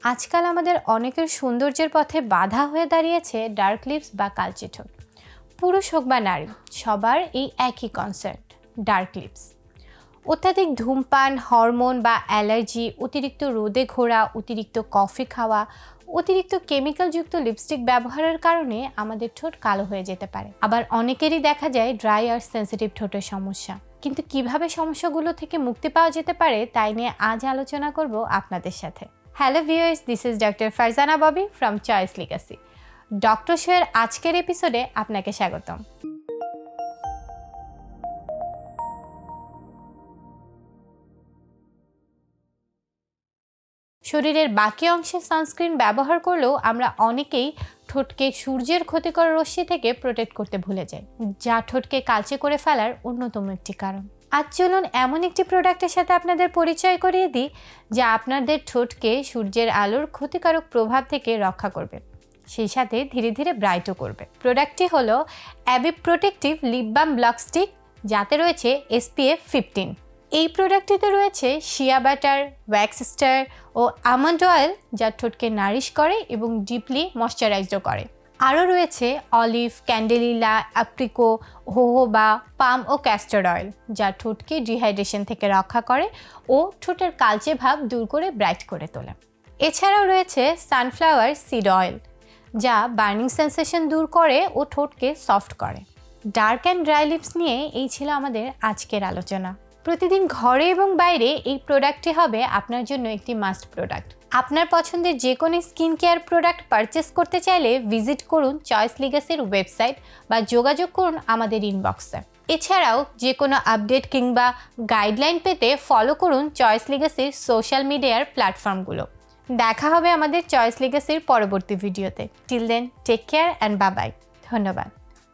আজকাল আমাদের অনেকের সৌন্দর্যের পথে বাধা হয়ে দাঁড়িয়েছে ডার্ক লিপস বা কালচে ঠোঁট। পুরুষ হোক বা নারী, সবার এই একই কনসার্ন, ডার্ক লিপস। অত্যাধিক ধূমপান, হরমোন বা অ্যালার্জি, অতিরিক্ত রোদে ঘোরা, অতিরিক্ত কফি খাওয়া, অতিরিক্ত কেমিক্যালযুক্ত লিপস্টিক ব্যবহারের কারণে আমাদের ঠোঁট কালো হয়ে যেতে পারে। আবার অনেকেরই দেখা যায় ড্রাই আর সেন্সিটিভ ঠোঁটের সমস্যা। কিন্তু কিভাবে সমস্যাগুলো থেকে মুক্তি পাওয়া যেতে পারে তাই নিয়ে আজ আলোচনা করব আপনাদের সাথে। Hello viewers, this is doctor Farzana Bobby from choice Legacy. Doctor শোয়ের আজকের এপিসোডে আপনাকে স্বাগতম। শরীরের বাকি অংশে সানস্ক্রিন ব্যবহার করলেও আমরা অনেকেই ঠোঁটকে সূর্যের ক্ষতিকর রশ্মি থেকে প্রোটেক্ট করতে ভুলে যাই, যা ঠোঁটকে কালচে করে ফেলার অন্যতম একটি কারণ। আজ চলুন এমন একটি প্রোডাক্টের সাথে আপনাদের পরিচয় করিয়ে দিই যা আপনাদের ঠোঁটকে সূর্যের আলোর ক্ষতিকারক প্রভাব থেকে রক্ষা করবে, সেই সাথে ধীরে ধীরে ব্রাইটও করবে। প্রোডাক্টটি হলো Abby protective lip balm block stick, যাতে রয়েছে SPF 15। এই প্রোডাক্টটিতে রয়েছে শিয়া বাটার, ওয়্যাক্স স্টার ও আমন্ড অয়েল, যা ঠোঁটকে নারিশ করে এবং ডিপলি ময়শ্চারাইজও করে। আরও রয়েছে অলিভ, ক্যান্ডেলিলা, অ্যাপ্রিকো, হোহোবা, পাম ও ক্যাস্টর অয়েল, যা ঠোঁটকে ডিহাইড্রেশন থেকে রক্ষা করে ও ঠোঁটের কালচে ভাব দূর করে ব্রাইট করে তোলে। এছাড়াও রয়েছে সানফ্লাওয়ার সিড অয়েল, যা বার্নিং সেন্সেশন দূর করে ও ঠোঁটকে সফট করে। ডার্ক অ্যান্ড ড্রাই লিপস নিয়ে এই ছিল আমাদের আজকের আলোচনা। প্রতিদিন ঘরে এবং বাইরে এই প্রোডাক্টটি হবে আপনার জন্য একটি মাস্ট প্রোডাক্ট। আপনার পছন্দের যে কোনো স্কিন কেয়ার প্রোডাক্ট পারচেস করতে চাইলে ভিজিট করুন চয়েস লিগাসির ওয়েবসাইট বা যোগাযোগ করুন আমাদের ইনবক্সে। এছাড়াও যে কোনো আপডেট কিংবা গাইডলাইন পেতে ফলো করুন চয়েস লিগাসির সোশ্যাল মিডিয়ার প্ল্যাটফর্মগুলো। দেখা হবে আমাদের চয়েস লিগাসির পরবর্তী ভিডিওতে। Till then, take care and bye bye. ধন্যবাদ।